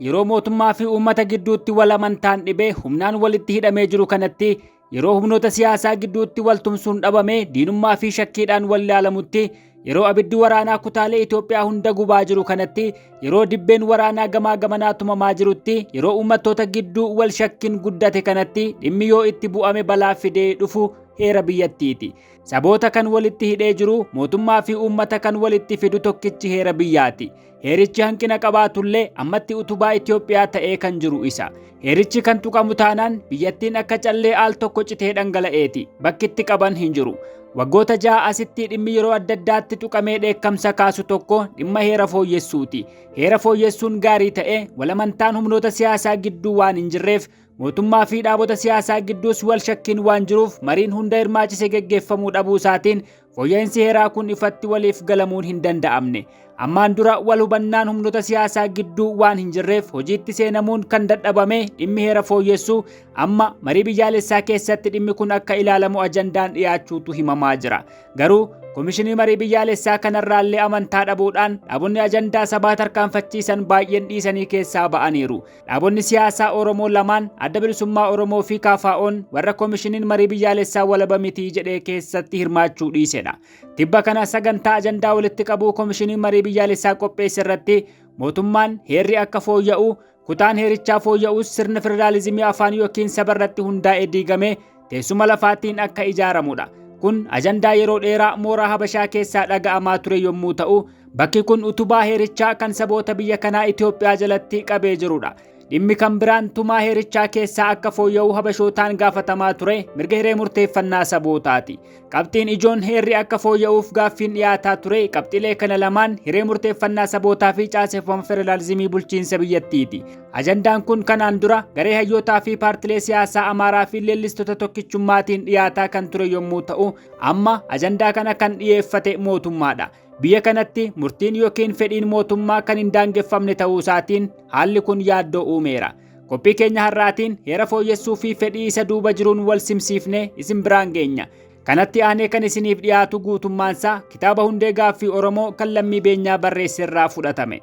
yeroo mootummaa fi uummata gidduutti wal amantaan dhibee humnaan walitti hidhamee jiru kanatti yeroo humnoota siyaasaa gidduutti wal tumsuun dhabamee diinummaa fi shakkiidhaan wal ilaalamutti yeroo abiddi waraanaa kutaalee Itoophiyaa hunda gubaa jiru kanatti yeroo dibbeen waraanaa gamaa gamanaa tumamaa jirutti yeroo uummattoota gidduu wal shakkiin guddate kanatti dhimmi yoo itti bu'ame balaa fidee dhufu heera biyyattiiti. Saboota kan walitti hidhee jiru mootummaa fi uummata kan walitti fidu tokkichi heera biyyaati. Heerichi hanqina qabaatullee ammatti utubaa Itoophiyaa ta'ee kan jiru isa. Heerichi kan tuqamu taanaan biyyattiin akka callee aal tokko citee dhangala'eeti. Bakkitti qaban hin jiru. Waggoota 6 asitti dhimmi yeroo adda addaatti tuqamee dheekkamsa kaasu tokko dhimma heera fooyyessuuti. Heera fooyyessuun gaarii ta'e walamantaan humnoota siyaasaa gidduu waan hin jirreef mootummaa fi dhaabota siyaasaa gidduus wal shakkiin waan jiruuf mariin hunda hirmaachisee geggeeffamuu dhabuu isaatiin fooyya'insi heeraa kun ifatti waliif galamuun hin danda'amne. Ammaan dura wal hubannaan humnoota siyaasaa gidduu waan hin jirreef hojiitti seenamuun kan dadhabame dhimmi heera fooyyessuu amma marii biyyaalessaa keessatti dhimmi kun akka ilaalamu ajandaan dhiyaachuutu himamaa jira. Garuu Komishinii marii biyyaalessaa kanarraallee amantaa dhabuudhaan dhaabonni ajandaa sabaa tarkaanfachiisan baay'een dhiisanii keessaa ba'aniiru. Dhaabonni siyaasaa Oromoo lamaan Adda Bilisummaa Oromoo fi KFO'n warra komishiniin marii biyyaalessaa walaba mitii jedhee keessatti hirmaachuu dhiisedha. Tibba kana sagantaa ajandaa walitti qabuu komishiniin marii biyyaalessaa qopheesse irratti mootummaan heerri akka fooyya'u kutaan heerichaa fooyya'us sirna federaalizimii afaan yookiin sabarratti hundaa'ee diigame teessuma lafaatiin akka ijaaramudha. Kun ajandaa yeroo dheeraa mooraa Habashaa keessaa dhaga'amaa ture yommuu ta'u bakki kun utubaa heerichaa kan saboota biyya kanaa Itoophiyaa jalatti qabee jirudha. Dhimmi kan biraan tumaa heerichaa keessaa akka fooyya'u Habashootaan gaafatamaa ture mirga hiree murteeffannaa sabootaati. Qabxiin ijoon heerri akka fooyya'uuf gaaffiin dhiyaataa ture qabxiilee kana lamaan hiree murteeffannaa sabootaa fi caaseffama federaalizimii bulchiinsa biyyattiiti. Ajandaan kun kanaan dura garee hayyootaa fi paartilee siyaasaa Amaaraa fi leellistota tokkichummaatiin dhiyaataa kan ture yommuu ta'u amma ajandaa kana kan dhiyeeffate mootummaadha. Biyya kanatti murtiin yookiin fedhiin mootummaa kan hin daangeffamne ta'uu isaatiin haalli kun yaaddoo uumeera. Qophii keenya har'aatiin heera fooyyessuu fi fedhii isa duuba jiruun wal simsiifne isin biraan geenya. Kanatti aanee kan isiniif dhiyaatu guutummaansaa kitaaba Hundee Gaaffii Oromoo kan Lammii Beenyaa barreesse irraa fudhatame.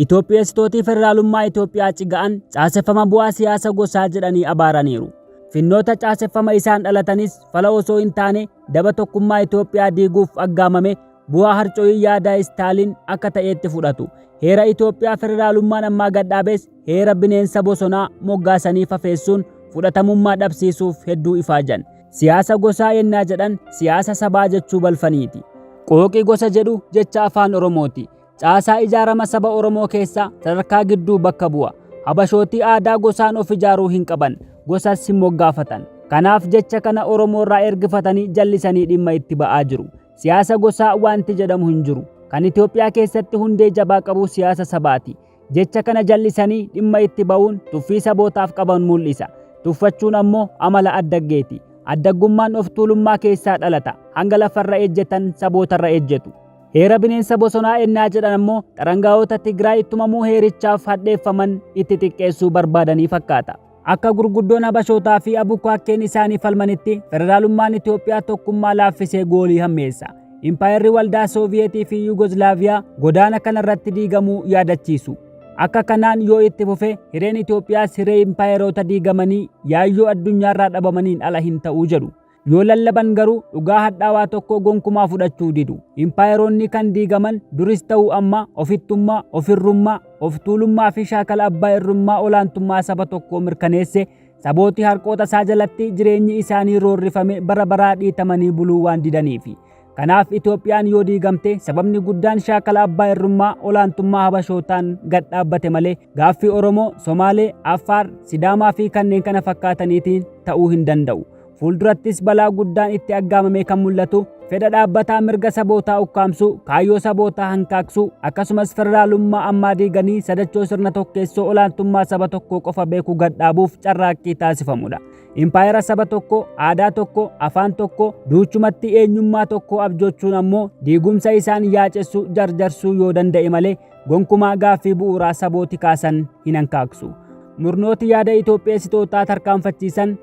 Itoophiyeessitooti federaalummaa Itoophiyaa ciga'an caaseffama bu'aa siyaasa gosaa jedhanii abaaraniiru. Finnoota caaseffama isaan dhalatanis fala osoo hin taane daba tokkummaa Itoophiyaa diiguuf aggaamame bu'aa harcooyii yaadaa Istaaliin akka ta'etti fudhatu. Heera Itoophiyaa federaalummaan ammaa gadhaabees heera bineensa bosonaa moggaasanii fafeessuun fudhatamummaa dhabsiisuuf hedduu ifaajan. Siyaasa gosaa yennaa jedhan siyaasa sabaa jechuu balfaniiti. Qooqii gosa jedhu jecha afaan Oromooti. Caasaa ijaarama saba Oromoo keessaa sadarkaa gidduu bakka bu'a. Habashootii aadaa gosaan of ijaaruu hin qaban, gosas hin moggaafatan. Kanaaf jecha kana Oromoo irraa ergifatanii jallisanii dhimma itti ba'aa jiru. Siyaasa gosaa wanti jedhamu hin jiru. Kan Itoophiyaa keessatti hundee jabaa qabu siyaasa sabaati. Jecha kana jallisanii dhimma itti ba'uun tuffii sabootaaf qaban mul'isa. Tuffachuun ammoo amala addaggeeti. Addaggummaan of tuulummaa keessaa dhalata. Hanga lafarra ejjetan sabootarra ejjetu. Heera bineensa bosonaa ennaa jedhan ammoo dharangaa'ota Tigraay tumamuu heerichaaf hadheeffaman itti xiqqeessuu barbaadanii fakkaata. Akka gurguddoon Habashootaa fi abukaakkeen isaanii falmanitti federaalummaan Itoophiyaa tokkummaa laaffisee goolii hammeessa. Impaayerri waldaa Sooviyetii fi Yugoslaaviyaa godaana kanarratti diigamuu yaadachiisu. Akka kanaan yoo itti fufe hireen Itoophiyaas hiree impaayeroota diigamanii yaayyoo addunyaarraa dhabamaniin ala hin ta'uu jedhu. Yoo lallaban garuu dhugaa hadhaawaa tokko gonkumaa fudhachuu didu. Impaayeroonni kan diigaman duris ta'uu amma ofittummaa, ofirrummaa, of tuulummaa fi shaakala abbaa irrummaa olaantummaa saba tokkoo mirkaneesse sabooti harqoota isaa jalatti jireenyi isaanii roorrifame bara baraa dhiitamanii buluu waan didaniifi. Kanaaf Itoophiyaan yoo diigamte sababni guddaan shaakala abbaa irrummaa olaantummaa Habashootaan gad dhaabbate malee gaaffii Oromoo, Somaalee, Affaar, Sidaamaa fi kanneen kana fakkaataniitiin ta'uu hin danda'u. Fuuldurattis balaa guddaan itti aggaamame kan mul'atu fedha dhaabbataa mirga sabootaa ukkaamsuu, kaayyoo sabootaa hanqaaqsuu akkasumas federaalummaa ammaa diiganii sadachoo sirna tokkeessoo olaantummaa saba tokkoo qofa beekuu gad dhaabuuf carraaqqii taasifamudha. Impaayera saba tokko, aadaa tokko, afaan tokko, duuchumatti eenyummaa tokko abjoochuun ammoo diigumsa isaan yaacessuu jarjarsuu yoo danda'e malee gonkumaa gaaffii bu'uuraa sabooti kaasan hin hanqaaqsu. murnooti yaada Itoophiyeessitootaa tarkaanfachiisan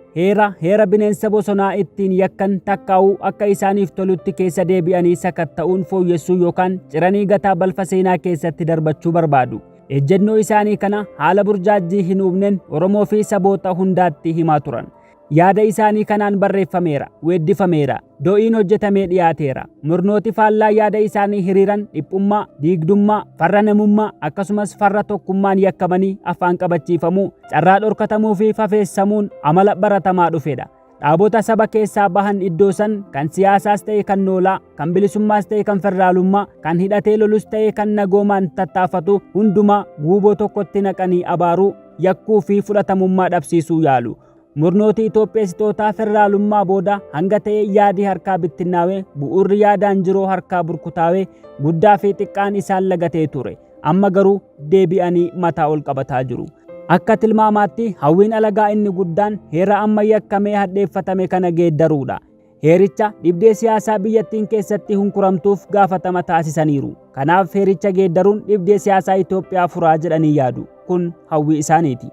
heera bineensa bosonaa ittiin yakkan takkaa'uu akka isaaniif tolutti keessa deebi'anii sakatta'uun fooyyessuu yookaan ciranii gataa balfa seenaa keessatti darbachuu barbaadu. Ejjennoo isaanii kana haala burjaajii hin uumneen Oromoo fi saboota hundaatti himaa turan. Yaada isaanii kanaan barreeffameera, weeddifameera, do'iin hojjetamee dhiyaateera. Murnooti faallaa yaada isaanii hiriiran dhiphummaa, diigdummaa, farra namummaa akkasumas farra tokkummaan yakkamanii afaan qabachiifamuu, carraa dhorkatamuu fi fafeessamuun amala baratamaa dhufedha. Dhaabota saba keessaa bahan iddoo san kan siyaasaas ta'e kan noolaa, kan bilisummaas ta'e kan federaalummaa, kan hidhatee lolus ta'e kan nagoomaan tattaafatu hundumaa guuboo tokkotti naqanii abaaruu, yakkuu fi fudhatamummaa dhabsiisuu yaalu. Murnooti Itoophiyeessitootaa federaalummaa booda hanga ta'e yaadi harkaa bittinnaawee, bu'uurri yaadaan jiroo harkaa burkutaawee, guddaa fi xiqqaan isaan lagatee ture. Amma garuu deebi'anii mataa ol qabataa jiru. Akka tilmaamaatti hawwiin alagaa inni guddaan heera amma yakkamee hadheeffatame kana geeddaruudha. Heericha dhibdee siyaasaa biyyattiin keessatti hunkuramtuuf gaafatama taasisaniiru. Kanaaf heericha geeddaruun dhibdee siyaasaa Itoophiyaa furaa jedhanii yaadu. Kun hawwii isaaniiti.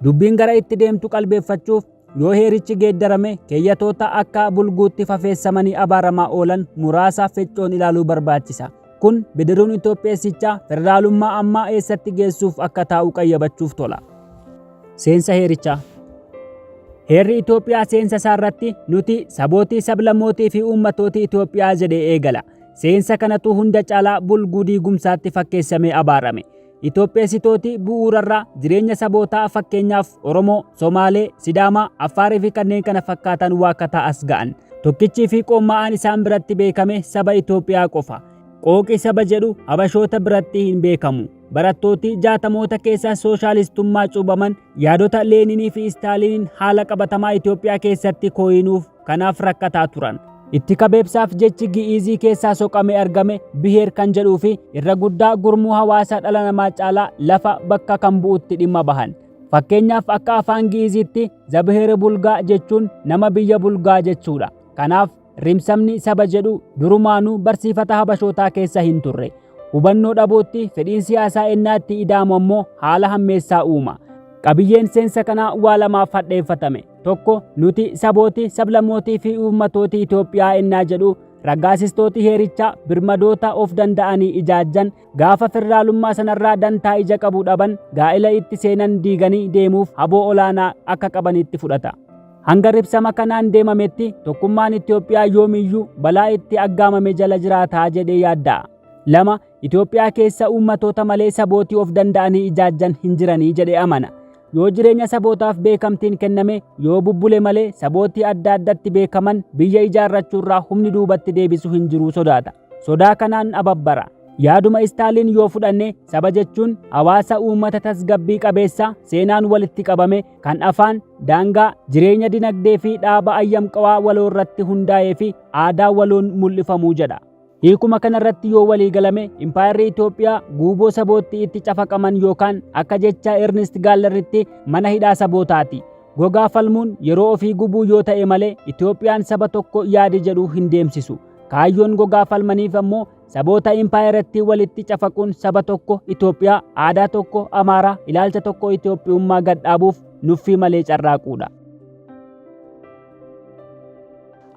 Dubbiin gara itti deemtu qalbeeffachuuf yoo heerichi geeddarame keeyyatoota akka bulguutti fafeessamanii abaaramaa oolan muraasa feccoon ilaaluu barbaachisa. Kun bidiruun Itoophiyeessichaa federaalummaa ammaa eessatti geessuuf akka taa'u qayyabachuuf tola. Seensa heerichaa. Heerri Itoophiyaa seensa isaarratti nuti sabootii sablammootii fi uummatootii Itoophiyaa jedhee eegala. Seensa kanatu hunda caalaa bulguu diigumsaatti fakkeessamee abaarame. Itoophiyeessitooti bu'uurarraa jireenya sabootaa fakkeenyaaf Oromoo, Somaalee, Sidaamaa, Affaarii fi kanneen kana fakkaatan waakataa as ga'an. Tokkichii fi qoommaa'aan isaan biratti beekame saba Itoophiyaa qofa. Qooqi saba jedhu Habashoota biratti hin beekamu. Barattooti jaatamoota keessa sooshaalistummaa cuubaman yaadota Leeninii fi Istaaliiniin haala qabatamaa Itoophiyaa keessatti kooyinuuf kanaaf rakkataa turan. Itti kabeebsaaf jechi gi'izii keessaa soqamee argame biheer kan jedhuu fi irra guddaa gurmuu hawaasaa dhala namaa caalaa lafa bakka kan bu'utti dhimma bahan. Fakkeenyaaf akka afaan gi'iziitti zabiheer bulgaa jechuun nama biyya bulgaa jechuudha. Kanaaf rimsamni saba jedhu durumaanuu barsiifata Habashootaa keessa hin turre. Hubannoo dhabootti fedhiin siyaasaa ennaatti ida'amu ammoo haala hammeessaa uuma. Qabiyyeen seensa kanaa waa lamaaf hadheeffatame. Tokko nuti sabooti sablammootii fi uummatootii Itoophiyaa ennaa jedhu raggaasistooti heerichaa birmadoota of danda'anii ijaajjan gaafa federaalummaa sanarraa dantaa ija qabu dhaban gaa'ila itti seenan diiganii deemuuf haboo olaanaa akka qabanitti fudhata. Hanga ribsama kanaan deemametti tokkummaan Itoophiyaa yoomiyyuu balaa itti aggaamame jala jiraataa jedhee yaadda'a. 2. Itoophiyaa keessa uummatoota malee sabootii of danda'anii ijaajjan hin jiranii jedhee amana. Yoo jireenya sabootaaf beekamtiin kenname yoo bubbule malee sabootii adda addatti beekaman biyya ijaarrachuurraa humni duubatti deebisu hin jiru sodaata. Sodaa kanaan ababbara. Yaaduma Istaaliin yoo fudhanne saba jechuun hawaasa uummata tasgabbii qabeessa seenaan walitti qabame kan afaan, daangaa, jireenya dinagdee fi dhaaba ayyamqawaa waloo irratti hundaa'ee fi aadaa waloon mul'ifamuu jedha. Hiikuma kanarratti yoo walii galame impaayerri Itoophiyaa guuboo sabootti itti cafaqaman yookaan akka jecha Ernest Gaallerritti mana hidhaa sabootaati. Gogaa falmuun yeroo ofii gubuu yoo ta'e malee Itoophiyaan saba tokko yaadi jedhu hin deemsisu. Kaayyoon gogaa falmaniif ammoo saboota impaayeratti walitti cafaquun saba tokko Itoophiyaa, aadaa tokko Amaaraa, ilaalcha tokko Itoophiyummaa gadhaabuuf nuffii malee carraaquudha.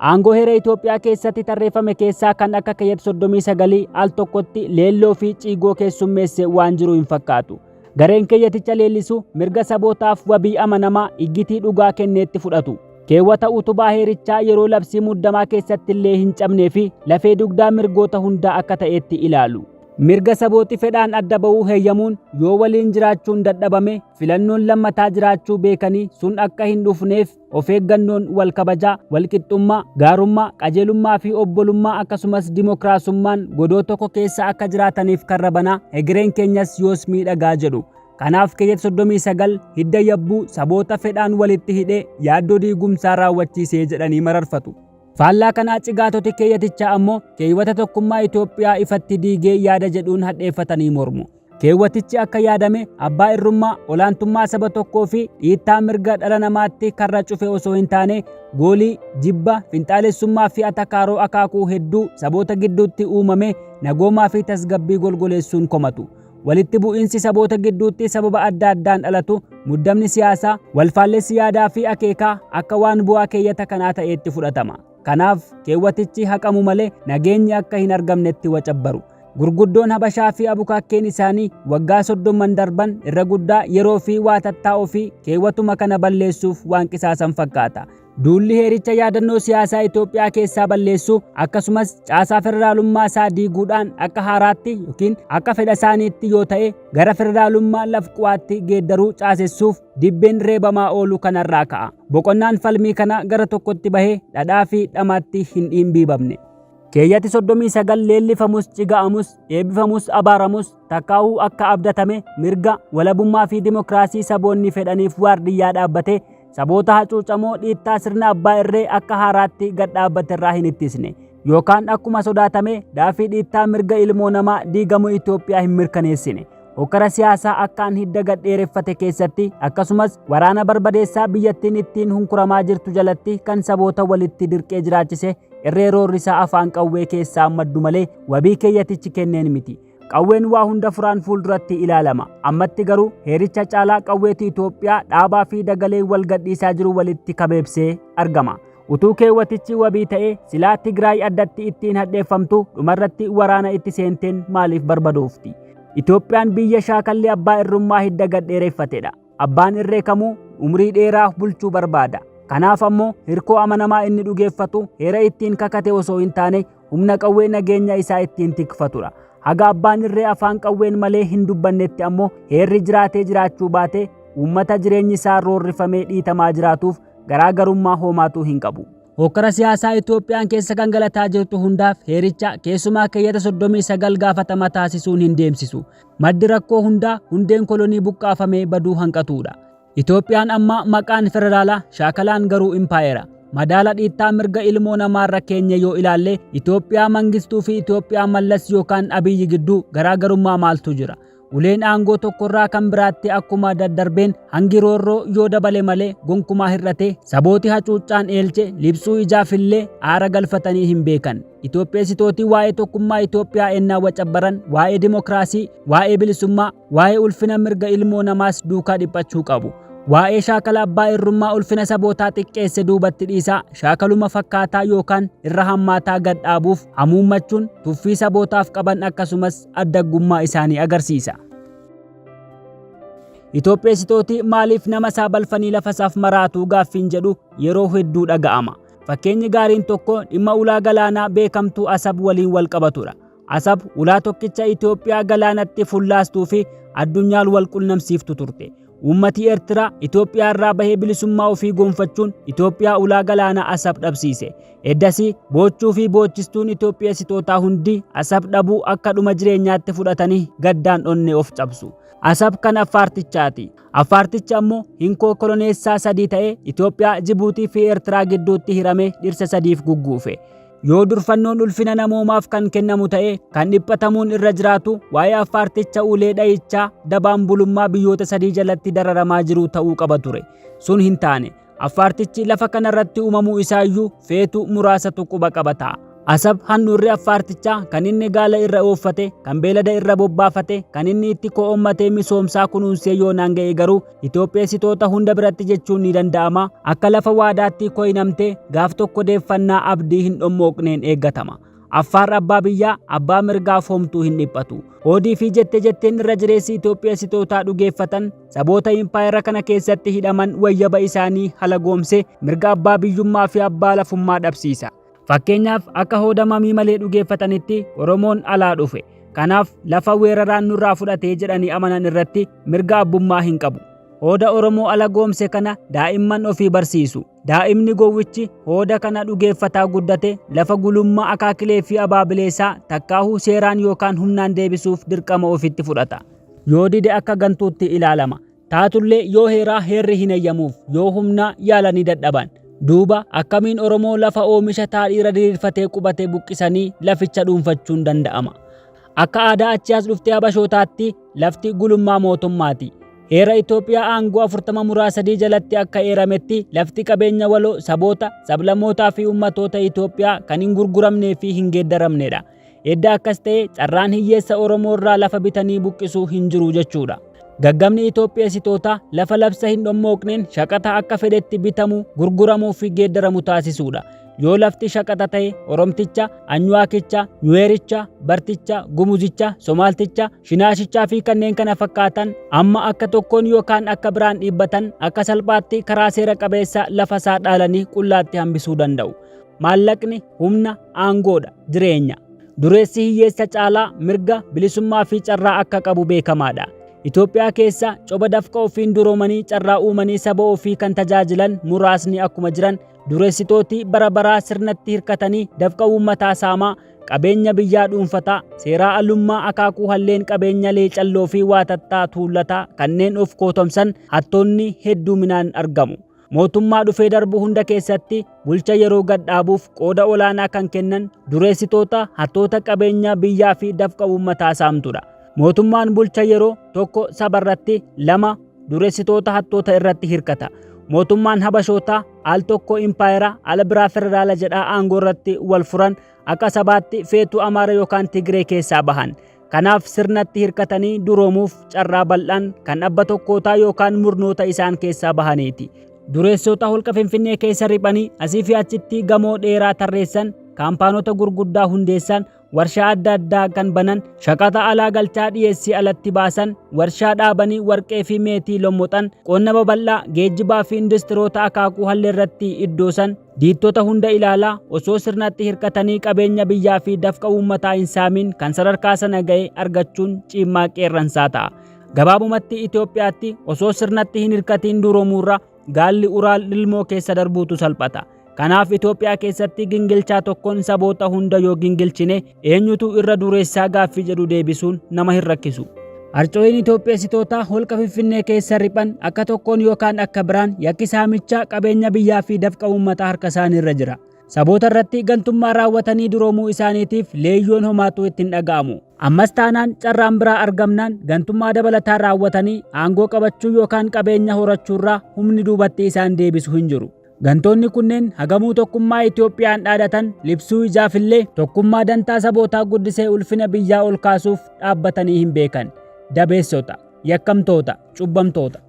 Aangoo heera Itoophiyaa keessatti tarreeffame keessaa kan akka keeyyata 39 al tokkotti leelloo fi ciigoo keessummeesse waan jiru hin fakkaatu. Gareen keeyyaticha leellisu mirga sabootaaf wabii amanamaa iggitii dhugaa kenneetti fudhatu. Keewwata utubaa heerichaa yeroo labsii muddamaa keessatti illee hin cabnee fi lafee dugdaa mirgoota hundaa akka ta'etti ilaalu. Mirga sabooti fedhaan adda ba'uu heeyyamuun yoo waliin jiraachuun dadhabame filannoon lammataa jiraachuu beekanii sun akka hin dhufneef of eeggannoon wal kabajaa, wal qixxummaa, gaarummaa, qajeelummaa fi obbolummaa akkasumas dimokiraasummaan godoo tokko keessa akka jiraataniif karra banaa egereen keenyas yoos miidhagaa jedhu. Kanaaf keeyyata 39 hidda yabbuu saboota fedhaan walitti hidhee yaaddoo diigumsaa raawwachiisee jedhanii mararfatu. Faallaa kanaa cigaatoti keeyyatichaa ammoo keewwata tokkummaa Itoophiyaa ifatti diigee yaada jedhuun hadheeffatanii mormu. Keewwatichi akka yaadame abbaa irrummaa, olaantummaa saba tokkoo fi dhiittaa mirga dhala namaatti karra cufe osoo hin taane goolii, jibba, finxaalessummaa fi atakaaroo akaakuu hedduu saboota gidduutti uumame nagoomaa fi tasgabbii golgoleessuun komatu. walitti bu'iinsi saboota gidduutti sababa adda addaan dhalatu muddamni siyaasaa walfaallessi yaadaa fi akeekaa akka waan bu'aa keeyyata kanaa ta'eetti fudhatama. Kanaaf keewwatichi haqamu malee nageenyi akka hin argamnetti wacabbaru. Gurguddoon Habashaa fi abukaakkeen isaanii waggaa 30 darban irra guddaa yeroo fi waa tattaa'oo fi keewwatuma kana balleessuuf waan qisaasan fakkaata. Duulli heericha yaadannoo siyaasaa Itoophiyaa keessaa balleessuu akkasumas caasaa federaalummaa isaa diiguudhaan akka haaraatti yookiin akka fedha isaaniitti yoo ta'e gara federaalummaa lafquwaatti geeddaruu caasessuuf dibbeen reebamaa oolu kanarraa ka'a. Boqonnaan falmii kana gara tokkotti bahee dhadhaa fi dhamaatti hin dhiimbiibamne. Keeyyati 39 leellifamus ciga'amus eebbifamus abaaramus takkaa'uu akka abdatame mirga walabummaa fi dimokiraasii saboonni fedhaniif waardiyyaa dhaabbate saboota hacuucamoo dhiittaa sirna abbaa irree akka haaraatti gad dhaabbate irraa hin ittisne yookaan akkuma sodaatame daafii dhiittaa mirga ilmoo namaa diigamuu Itoophiyaa hin mirkaneessine. Hokkara siyaasaa akkaan hidda gad dheereffate keessatti akkasumas waraana barbadeessaa biyyattiin ittiin hunkuramaa jirtu jalatti kan saboota walitti dirqee jiraachise irree roorrisaa afaan qawwee keessaa maddu malee wabii keeyyatichi kenneen miti. Qawween waa hunda furaan fuulduratti ilaalama. Ammatti garuu heericha caalaa qawweetii Itoophiyaa dhaabaa fi dagalee wal gadhiisaa jiru walitti kabeebsee argama. Utuu keewwatichi wabii ta'ee silaa Tigraay addatti ittiin hadheeffamtu dhumarratti waraana itti seenteen maaliif barbadoofti? Itoophiyaan biyya shaakalli abbaa irrummaa hidda gad dheereffatedha. Abbaan irree kamuu umrii dheeraa bulchuu barbaada. Kanaaf ammoo hirkoo amanamaa inni dhugeeffatu heera ittiin kakate osoo hin taane humna qawwee nageenya isaa ittiin tikfatudha. Haga abbaan irree afaan qawween malee hin dubbannetti ammoo heerri jiraatee jiraachuu baate uummata jireenyi isaa roorrifamee dhiitamaa jiraatuuf garaagarummaa hoomaatuu hin qabu. Hokkara siyaasaa Itoophiyaan keessa gangalataa jirtu hundaaf heericha keessumaa keeyyata 39 gaafatama taasisuun hin deemsisu. Maddi rakkoo hundaa hundeen kolonii buqqaafamee baduu hanqatuudha. Itoophiyaan amma maqaan federaalaa shaakalaan garuu impaayera. Madaala dhiittaa mirga ilmoo namaarra keenya yoo ilaalle Itoophiyaa mangistuu fi Itoophiyaa mallas yookaan abiyyi gidduu garaagarummaa maaltu jira? Uleen aangoo tokkorraa kan biraatti akkuma daddarbeen hangi roorroo yoo dabale malee gonkumaa hir'ate sabooti hacuuccaan eelche libsuu ijaafillee aara galfatanii hin beekan. Itoopheessitooti waa'ee tokkummaa Itoophiyaa ennaa wacabbaran waa'ee dimokiraasii, waa'ee bilisummaa, waa'ee ulfina mirga ilmoo namaas duukaa dhiphachuu qabu. Waa'ee shaakala abbaa irrummaa ulfina sabootaa xiqqeesse duubatti dhiisaa shaakaluma fakkaataa yookaan irra hammaataa gad dhaabuuf hamuummachuun tuffii sabootaaf qaban akkasumas addaggummaa isaanii agarsiisa. Itoopheessitooti maaliif nama isaa balfanii lafasaaf maraatuu gaaffiin jedhu yeroo hedduu dhaga'ama. Fakkeenyi gaariin tokko dhimma ulaa galaanaa beekamtuu Asab waliin wal qabatudha. Asab ulaa tokkicha Itoophiyaa galaanatti fullaastuu fi addunyaan wal qunnamsiiftu turte. Uummati Eertiraa Itoophiyaa irraa bahee bilisummaa ofii gonfachuun Itoophiyaa ulaa galaanaa Asab dhabsiise. Eddasii boochuu fi boochistuun Itoopheessitootaa hundi Asab dhabuu akka dhuma jireenyaatti fudhatanii gaddaan onne of cabsu. Asab kan Affaartichaati. Affaarticha ammoo hinkoo koloneessaa sadii ta'ee Itoophiyaa, Jibuutii fi Eertiraa gidduutti hirame dhirsa sadiif gugguufe. Yoo durfannoon ulfina namoomaaf kan kennamu ta'e kan dhiphatamuun irra jiraatu waa'ee Affaarticha ulee dhayichaa dabaan bulummaa biyyoota sadii jalatti dararamaa jiru ta'uu qaba ture. Sun hin taane. Affaartichi lafa kanarratti uumamuu isaayyuu feetu muraasatu quba qabata. Asab handhuurri Affaartichaa kan inni gaala irra ooffate, kan beelada irra bobbaafate, kan inni itti ko'ommatee misoomsaa kunuunsee yoo naan ga'e garuu Itoopheessitoota hunda biratti jechuun ni danda'ama. Akka lafa waadaatti koyinamtee gaaf tokko deeffannaa abdii hin dhommooqneen eeggatama. Affaar abbaa biyyaa, abbaa mirgaaf homtuu hin dhiphatu. Hoodii fi jetteen irra jireessi Itoopheessitootaa dhugeeffatan saboota impaayera kana keessatti hidhaman wayyaba isaanii halagoomse mirga abbaa biyyummaa fi abbaa lafummaa dhabsiisa. Fakkeenyaaf akka hooda mamii malee dhugeeffatanitti Oromoon alaa dhufe. Kanaaf lafa weeraraan nurraa fudhatee jedhanii amanan irratti mirga abbummaa hin qabu. Hooda Oromoo alagoomse kana daa'imman ofii barsiisu. Daa'imni gowwichi hooda kana dhugeeffataa guddate lafa gulummaa akaakilee fi abaabileessaa takkaahuu seeraan yookaan humnaan deebisuuf dirqama ofitti fudhata. Yoo dide akka gantuutti ilaalama. Taatullee yoo heerri hin eeyyamuuf, yoo humna yaalanii dadhaban. Duuba akkamiin Oromoo lafa oomisha taadhiira diriirfatee qubatee buqqisanii laficha dhuunfachuun danda'ama. Akka aadaa achi as dhuftee Habashootaatti lafti gulummaa mootummaati. Heera Itoophiyaa aangoo 43 jalatti akka eerametti lafti qabeenya waloo saboota, sablammootaa fi ummatoota Itoophiyaa kan hin gurguramnee fi hin geeddaramnedha. edda akkas ta'e carraan hiyyeessa Oromoo irraa lafa bitanii buqqisuu hin jiru jechuudha. Gaggabni Itoophiyaasitoota lafa labsa hin dhommooqneen shaqaxa akka fedhetti bitamu, gurguramuu fi geeddaramu taasisuudha. Yoo lafti shaqaxa ta'e Oromticha, Anyuwaakicha, Nyuweericha, Barticha, Gumuzicha, Somaalticha, Shinaashichaa fi kanneen kana fakkaatan amma akka tokkoon yookaan akka biraan dhiibbatan akka salphaatti karaa seera qabeessa lafa isaa dhaalanii qullaatti hambisuu danda'u. Maallaqni humna aangoodha, jireenya. Dureessi hiyyeessa caalaa mirga, bilisummaa fi carraa akka qabu beekamaadha. Itoophiyaa keessa coba dafqa ofiin duroomanii carraa uumanii saba ofii kan tajaajilan muraasni akkuma jiran, dureessitooti bara baraa sirnatti hirkatanii dafqa uummataa saamaa, qabeenya biyyaa dhuunfataa, seeraa alummaa akaakuu halleen qabeenya leecalloo fi waatattaa tuullataa kanneen of kootomsan hattoonni hedduminaan argamu. Mootummaa dhufee darbu hunda keessatti bulcha yeroo gadhaabuuf qooda olaanaa kan kennan dureessitoota hattoota qabeenya biyyaa fi dafqa uummataa saamtudha. Mootummaan bulcha yeroo tokko sabarratti, lama dureessitoota hattoota irratti hirkata. Mootummaan habashootaa al tokko impaayera al biraa federaala jedhaa aangoo irratti wal furan akka sabaatti feetuu Amaara yookaan Tigree keessaa bahan. Kanaaf sirnatti hirkatanii duroomuuf carraa bal'aan kan abba tokkootaa yookaan murnoota isaan keessaa bahaniiti. Dureessota holqa Finfinnee keessa riphanii asii fi achitti gamoo dheeraa tarreessan, kaampaanota gurguddaa hundeessan, warshaa adda addaa kan banan, shaqaxa alaa galchaa dhiyeessii alatti baasan, warshaa dhaabanii warqee fi meetii lommoxan, qonna babal'aa, geejjibaa fi industiroota akaakuu halleerratti iddoosan, diittota hunda ilaalaa osoo sirnatti hirkatanii qabeenya biyyaa fi dafqa uummataa hin saamin kan sadarkaa sana ga'e argachuun ciimmaa qeerransaa ta'a. Gabaabumatti Itoophiyaatti osoo sirnatti hin hirkatiin duroomuurra gaalli uraal ilmoo keessa darbuutu salphata. Kanaaf Itoophiyaa keessatti gingilchaa tokkoon saboota hunda yoo gingilchine eenyutu irra dureessaa gaaffii jedhu deebisuun nama hin rakkisu. Harcooyin Itoophiyaasitoota holqa Finfinnee keessa riphan akka tokkoon yookaan akka biraan yakki saamichaa qabeenya biyyaa fi dafqa uummataa harka isaaniirra jira. Saboota irratti gantummaa raawwatanii duroomuu isaaniitiif leeyyoon homaatu ittiin dhaga'amu. Ammas taanaan carraan biraa argamnaan gantummaa dabalataa raawwatanii aangoo qabachuu yookaan qabeenya horachuurraa humni duubatti isaan deebisu hin jiru. Gantoonni kunneen hagamuu tokkummaa Itoophiyaan dhaadatan libsuu ijaafillee tokkummaa dantaa sabootaa guddisee ulfina biyyaa ol kaasuuf dhaabbatanii hin beekan. Dabeessota, yakkamtoota, cubbamtoota.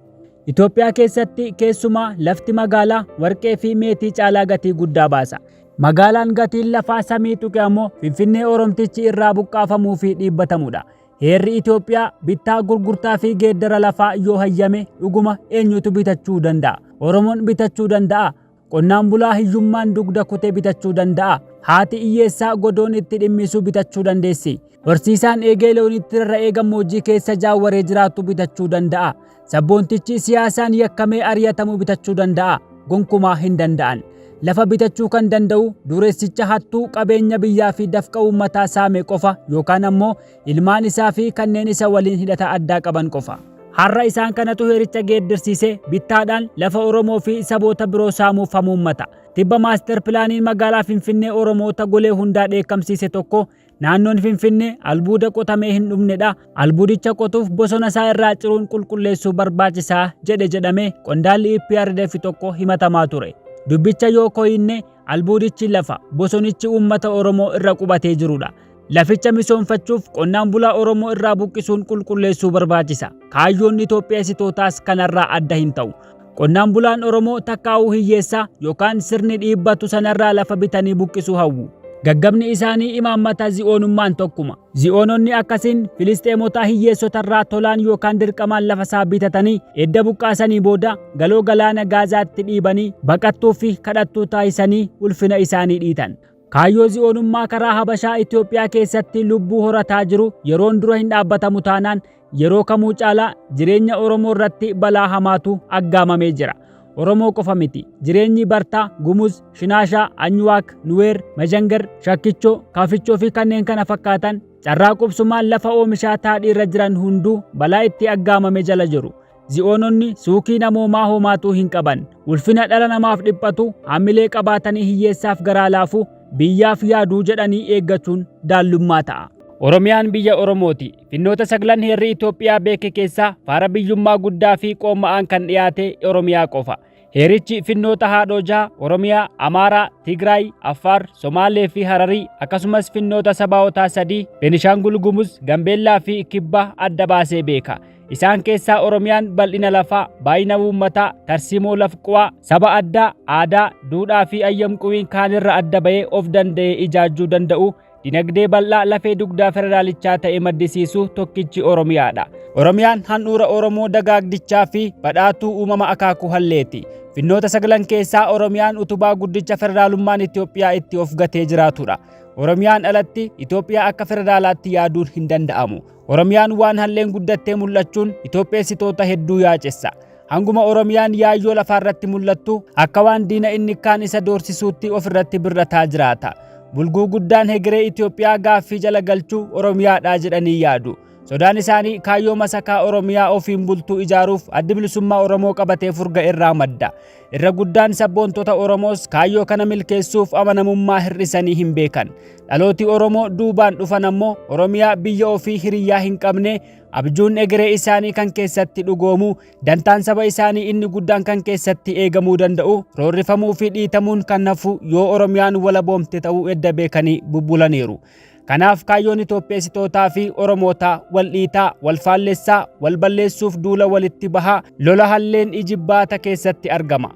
Itoophiyaa keessatti keessumaa lafti magaalaa warqee fi meetii caalaa gatii guddaa baasa. Magaalaan gatiin lafaa samii tuqe ammoo Finfinnee Oromtichi irraa buqqaafamuu fi dhiibbatamudha. Heerri Itoophiyaa bittaa gurgurtaa fi geeddara lafaa yoo hayyame dhuguma eenyutu bitachuu danda'a? Oromoon bitachuu danda'a? Qonnaan bulaa hiyyummaan dugda kutee bitachuu danda'a? Haati hiyyeessaa godoon itti dhimmisuu bitachuu dandeessi? Horsiisaan eegee loonitti rarra'ee gammoojjii keessa jaawwaree jiraatu bitachuu danda'a? Sabboontichi siyaasaan yakkamee ari'atamu bitachuu danda'a? Gonkumaa hin danda'an. Lafa bitachuu kan danda'u dureessicha hattuu qabeenya biyyaa fi dafqa uummataa saame qofa yookaan ammoo ilmaan isaa fi kanneen isa waliin hidhata addaa qaban qofa. Har'a isaan kanatu heericha geeddirsiisee bittaadhaan lafa Oromoo fi saboota biroo saamuuf hamuummata. Tibba maaster pilaaniin magaalaa Finfinnee Oromoota golee hundaa dheekkamsiise tokko naannoon Finfinnee albuuda qotamee hin dhumnedha. Albuudicha qotuuf bosona isaa irraa ciruun qulqulleessuu barbaachisaa jedhamee qondaalli EPRDF tokko himatamaa ture. Dubbicha yoo koyinne albuudichi lafa bosonichi uummata Oromoo irra qubatee jirudha. Laficha misoomfachuuf qonnaan bulaa Oromoo irraa buqqisuun qulqulleessuu barbaachisa. Kaayyoon Itoophiyaasitootaas kanarraa adda hin ta'u. Qonnaan bulaan Oromoo takkaa'uu hiyyeessaa yookaan sirni dhiibbatu sanarraa lafa bitanii buqqisuu hawwu. Gaggabni isaanii imaammata zi'oonummaan tokkuma. Zi'oononni akkasiin Filisxeemota hiyyeessotarraa tolaan yookaan dirqamaan lafa isaa bitatanii edda buqqaasanii booda galoo galaana Gaazaatti dhiibanii baqattuu fi kadhattuu taasisanii ulfina isaanii dhiitan. Kaayyoo zi'oonummaa karaa Habashaa Itoophiyaa keessatti lubbuu horataa jiru yeroon dura hin dhaabbatamu taanaan yeroo kamuu caalaa jireenya Oromoo irratti balaa hamaatu aggaamamee jira. Oromoo qofa miti. Jireenyi Bartaa, Gumuz, Shinaashaa, Anyuwaak, Nuweer, Majangar, Shakkichoo, Kaafichoo fi kanneen kana fakkaatan carraa qubsumaan lafa oomishaa taadhii irra jiran hunduu balaa itti aggaamame jala jiru. Zi'oononni suukii namoomaa homaatuu hin qaban. Ulfina dhala namaaf dhiphatu, hamilee qabaatanii hiyyeessaaf garaa laafu, biyyaaf yaaduu jedhanii eeggachuun daallummaa ta'a. Oromiyaan biyya Oromooti. Finnoota saglan heerri Itoophiyaa beeke keessaa faara biyyummaa guddaa fi qooma'aan kan dhiyaate Oromiyaa qofa. Heerichi finnoota haadhoo jaha Oromiyaa, Amaaraa, Tigraay, Affaar, Somaalee fi Hararii akkasumas finnoota sabaawotaa sadii Beenishaangul Gumuz, Gambeellaa fi Kibbaa adda baasee beeka. Isaan keessaa Oromiyaan bal'ina lafaa, baay'ina uummataa, tarsiimoo lafquwaa, saba addaa, aadaa, duudhaa fi ayyamquwiin kaanirra adda ba'ee of danda'ee ijaajjuu danda'u dinagdee bal'aa lafee dugdaa federaalichaa ta'e maddisiisu tokkichi Oromiyaadha. Oromiyaan handhuura Oromoo dagaagdichaa fi badhaatuu uumama akaakuu halleeti. Finnoota sagalan keessaa Oromiyaan utubaa guddicha federaalummaan Itoophiyaa itti of gatee jiraatudha. Oromiyaan alatti Itoophiyaa akka federaalaatti yaaduun hin danda'amu. Oromiyaan waan halleen guddattee mul'achuun Itoopheessitoota hedduu yaacessa. Hanguma Oromiyaan yaayyoo lafaarratti mul'attu akka waan diina inni kaan isa doorsisuutti ofirratti birrataa jiraata. Bulguu guddaan hegeree Itoophiyaa gaaffii jala galchuu Oromiyaadhaa jedhanii yaadu. Sodaan isaanii kaayyoo masakaa Oromiyaa ofiin bultuu ijaaruuf addi bilisummaa Oromoo qabatee furga irraa madda. Irra guddaan sabboontota Oromoos kaayyoo kana milkeessuuf amanamummaa hir'isanii hin beekan. Dhalooti Oromoo duubaan dhufan ammoo Oromiyaa biyya ofii hiriyyaa hin qabne abjuun egeree isaanii kan keessatti dhugoomu, dantaan saba isaanii inni guddaan kan keessatti eegamuu danda'u, roorrifamuu fi dhiitamuun kan hafu yoo Oromiyaan walaboomte ta'uu edda beekanii bubbulaniiru. Kanaaf kaayyoon Itoopheessitootaa fi Oromootaa wal dhiitaa, wal faallessaa, wal balleessuuf duula walitti bahaa, lola halleen ijibbaata keessatti argama.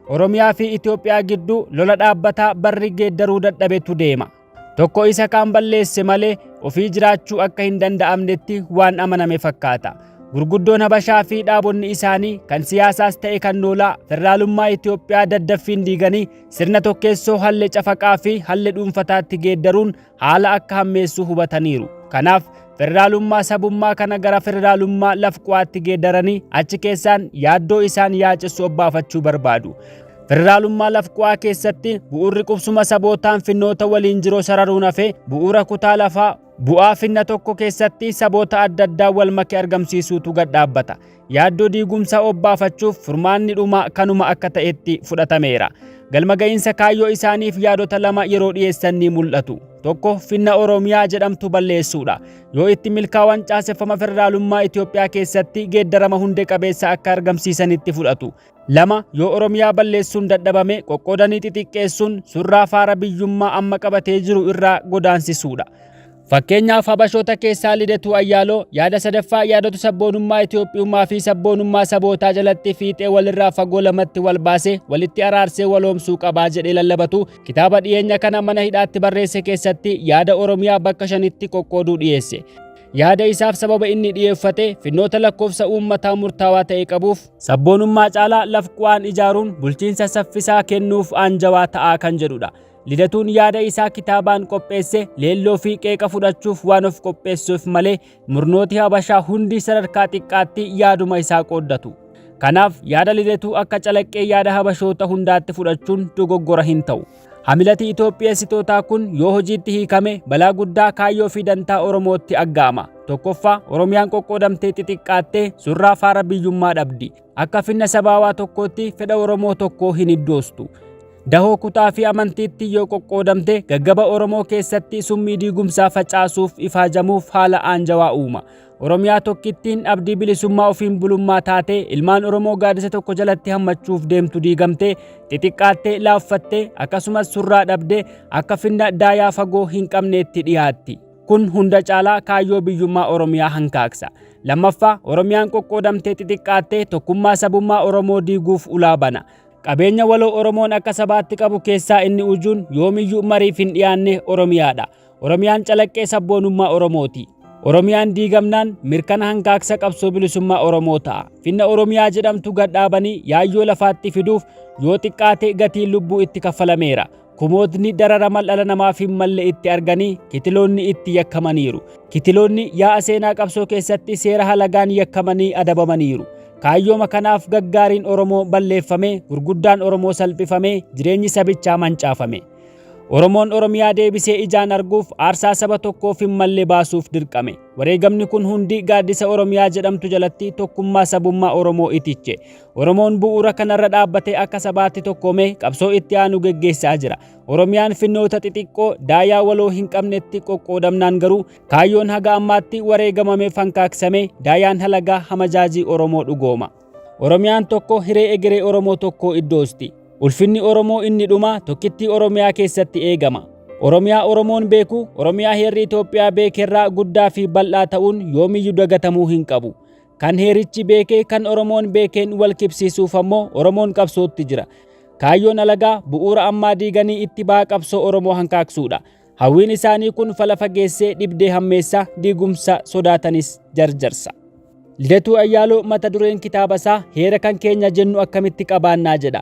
Oromiyaa fi Itoophiyaa gidduu lola dhaabbataa barri geeddaruu dadhabetu deema. Tokko isa kaan balleesse malee ofii jiraachuu akka hin danda'amnetti waan amaname fakkaata. Gurguddoon Habashaa fi dhaabonni isaanii kan siyaasaas ta'e kan noolaa federaalummaa Itoophiyaa daddaffiin diiganii sirna tokkeessoo halle cafaqaa fi halle dhuunfataatti geeddaruun haala akka hammeessu hubataniiru. Kanaaf federaalummaa sabummaa kana gara federaalummaa lafquwaatti geeddaranii achi keessaan yaaddoo isaan yaacessu obbaafachuu barbaadu. Federaalummaa lafquwaa keessatti bu'uurri qubsuma sabootaan finnoota waliin jiroo sararuun hafe bu'uura kutaa lafaa bu'aa finna tokko keessatti saboota adda addaa wal make argamsiisuutu gad dhaabbata. Yaaddoo diigumsa obbaafachuuf furmaanni dhuma kanuma akka ta'etti fudhatameera. Galma ga'iinsa kaayyoo isaaniif yaadota lama yeroo dhiyeessan ni mul'atu. Tokko finna Oromiyaa jedhamtu balleessuudha. Yoo itti milkaa'an caaseffama federaalummaa Itoophiyaa keessatti geeddarama hundee qabeessa akka argamsiisanitti fudhatu. Lama yoo Oromiyaa balleessuun dadhabame qoqqoodanii xixiqqeessuun surraa faara biyyummaa amma qabatee jiru irraa godaansisuudha. Fakkeenyaaf Habashoota keessaa Lidatu Ayyaaloo yaada sadaffaa yaadota sabboonummaa Itoophiyummaa fi sabboonummaa sabootaa jalatti fiixee walirraa fagoo lamatti wal baasee walitti araarsee waloomsuu qabaa jedhee lallabatu kitaaba dhiyeenya kana mana hidhaatti barreesse keessatti yaada Oromiyaa bakka 5tti qoqqooduu dhiyeesse. Yaada isaaf sababa inni dhiyeeffate finnoota lakkoofsa uummataa murtaawaa ta'e qabuuf sabboonummaa caalaa lafquwaan ijaaruun bulchiinsa saffisaa kennuuf aanjawaa ta'aa kan jedhudha. Lidatuun yaada isaa kitaabaan qopheesse leelloo fi qeeqa fudhachuuf waan of qopheessuuf malee murnooti Habashaa hundi sadarkaa xiqqaatti yaaduma isaa qooddatu. Kanaaf yaada Lidatuu akka calaqqee yaada Habashoota hundaatti fudhachuun dogoggora hin ta'u. Hamilati Itoopheessitootaa kun yoo hojiitti hiikame balaa guddaa kaayyoo fi dantaa Oromootti aggaama. Tokkoffaa Oromiyaan qoqqoodamtee xixiqqaattee surraa faara biyyummaa dhabdi. Akka finna sabaawaa tokkootti fedha Oromoo tokkoo hin iddoostu. Dahoo kutaa fi amantiitti yoo qoqqoodamte gaggaba Oromoo keessatti summii diigumsaa facaasuuf ifaajamuuf haala aanjawaa uuma. Oromiyaa tokkittiin abdii bilisummaa ofiin bulummaa taatee ilmaan Oromoo gaaddisa tokko jalatti hammachuuf deemtu diigamtee xixiqqaattee laaffattee akkasumas surraa dhabdee akka finna daayaa fagoo hin qabneetti dhiyaatti. Kun hunda caalaa kaayyoo biyyummaa Oromiyaa hankaaqsa. Lammaffaa Oromiyaan qoqqoodamtee xixiqqaattee tokkummaa sabummaa Oromoo diiguuf ulaa bana. Qabeenya waloo Oromoon akka sabaatti qabu keessaa inni ujuun yoomiyyuu mariif hin dhiyaanne Oromiyaadha. Oromiyaan calaqqee sabboonummaa Oromooti. Oromiyaan diigamnaan mirkana hankaaqsa qabsoo bilisummaa Oromoo ta'a. Finna Oromiyaa jedhamtu gad dhaabanii yaayyoo lafaatti fiduuf yoo xiqqaate gatiin lubbuu itti kaffalameera. Kumootni dararama dhala namaaf hin malle itti arganii kitiloonni itti yakkamaniiru. Kitiloonni yaa'a seenaa qabsoo keessatti seera halagaan yakkamanii adabamaniiru. Kaayyooma kanaaf gaggaariin Oromoo balleeffame, gurguddaan Oromoo salphifame, jireenyi sabichaa mancaafame. Oromoon Oromiyaa deebisee ijaan arguuf aarsaa saba tokkoof hin malle baasuuf dirqame. Wareegamni kun hundi gaaddisa Oromiyaa jedhamtu jalatti tokkummaa sabummaa Oromoo itiche. Oromoon bu'uura kanarra dhaabbatee akka sabaatti tokkoome qabsoo itti aanu geggeessaa jira. Oromiyaan finnoota xixiqqoo daayaa waloo hin qabnetti qoqqoodamnaan garuu kaayyoon haga ammaatti wareegamame fankaaqsame daayaan halagaa hamajaajii Oromoo dhugooma. Oromiyaan tokko hiree egeree Oromoo tokko iddoosti. Ulfinni Oromoo inni dhuma tokkittii Oromiyaa keessatti eegama. Oromiyaa Oromoon beeku, Oromiyaa heerri Itoophiyaa beekerraa guddaa fi bal'aa ta'uun yoomiyyuu dagatamuu hin qabu. Kan heerichi beekee kan Oromoon beekeen wal kibsiisuuf ammoo Oromoon qabsootti jira. Kaayyoon alagaa bu'uura ammaa diiganii itti ba'aa qabsoo Oromoo hanqaaqsuudha. Hawwiin isaanii kun fala fageessee dhibdee hammeessa, diigumsa sodaatanis jarjarsa. Lidatuu Ayyaaloo mata dureen kitaaba isaa heera kan keenya jennu akkamitti qabaannaa jedha.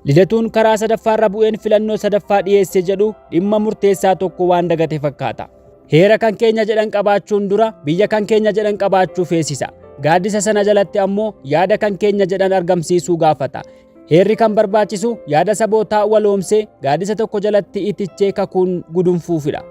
Lidatuun karaa sadaffaarra bu'een filannoo sadaffaa dhiyeesse jedhu dhimma murteessaa tokko waan dagate fakkaata. Heera kan keenya jedhan qabaachuun dura biyya kan keenya jedhan qabaachuu feesisa. Gaaddisa sana jalatti ammoo yaada kan keenya jedhan argamsiisuu gaafata. Heerri kan barbaachisu yaada sabootaa waloomsee gaaddisa tokko jalatti itichee kakuun gudunfuufidha.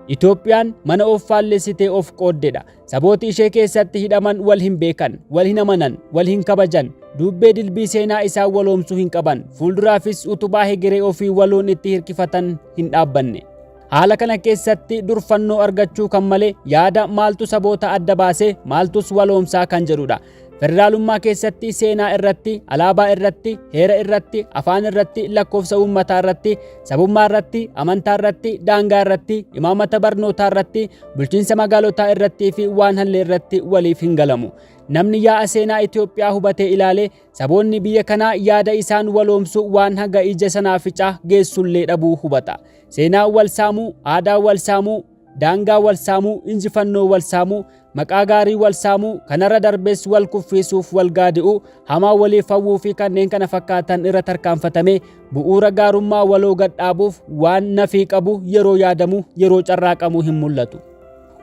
Itoophiyaan mana of faallessitee of qooddedha. Sabooti ishee keessatti hidhaman wal hin beekan, wal hin amanan, wal hin kabajan, dubbee dilbii seenaa isaan waloomsuu hin qaban, fuulduraafis utubaa hegeree ofii waloon itti hirkifatan hin dhaabbanne. Haala kana keessatti durfannoo argachuu kan malee yaada maaltu saboota adda baasee maaltus waloomsaa kan jedhudha. Federaalummaa keessatti seenaa irratti, alaabaa irratti, heera irratti, afaan irratti, lakkoofsa uummataa irratti, sabummaa irratti, amantaa irratti, daangaa irratti, imaamata barnootaa irratti, bulchiinsa magaalotaa irratti fi waan hallee irratti waliif hin galamu. Namni yaa'a seenaa Itoophiyaa hubatee ilaalee saboonni biyya kanaa yaada isaan waloomsu waan haga ija sanaaficaa geessullee dhabuu hubata. Seenaa wal saamuu, aadaa wal saamuu, daangaa wal saamuu, injifannoo wal saamuu, maqaa gaarii wal saamuu, kanarra darbees wal kuffisuuf wal gaadi'uu, hamaa waliif hawwuu fi kanneen kana fakkaatan irra tarkaanfatame bu'uura gaarummaa waloo gadhaabuuf waan nafii qabu yeroo yaadamu, yeroo carraaqamu hin mul'atu.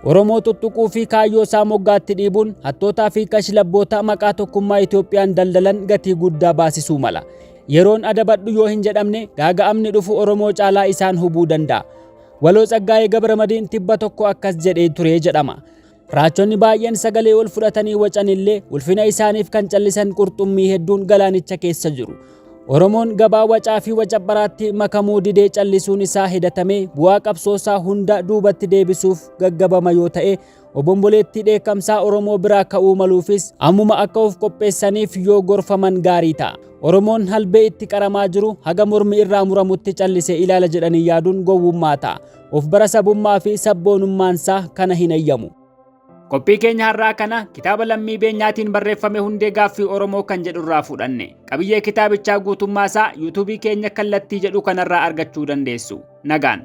Oromoo tuttuquu fi kaayyoo isaa moggaatti dhiibuun hattootaa fi kashlabboota maqaa tokkummaa Itoophiyaan daldalan gatii guddaa baasisuu mala. Yeroon adabadhu yoo hin jedhamne gaaga'amni dhufu Oromoo caalaa isaan hubuu danda'a. Waloo Tsaggaayee Gabramadiin tibba tokko akkas jedhee ture jedhama. Raachonni baay'een sagalee ol fudhatanii wacanillee ulfina isaaniif kan callisan qurxummii hedduun galaanicha keessa jiru. Oromoon gabaa wacaa fi wacabbaraatti makamuu didee callisuun isaa hidatamee bu'aa qabsoosaa hunda duubatti deebisuuf gaggabama yoo ta'e, obomboleettii dheekkamsaa Oromoo biraa ka'uu maluufis ammuma akka of qopheessaniif yoo gorfaman gaarii ta'a. Oromoon halbee itti qaramaa jiru haga mormi irraa muramutti callisee ilaala jedhanii yaaduun gowwummaa ta'a. Of bara sabummaa fi sabboonummaansaa kana hin ayyamu. Qophii keenya har'aa kana kitaaba Lammii Beenyaatiin barreeffame Hundee Gaaffii Oromoo kan jedhu irraa fudhanne. Qabiyyee kitaabichaa guutummaasaa yuutuubii keenya kallattii jedhu kanarraa argachuu dandeessu. Nagaan.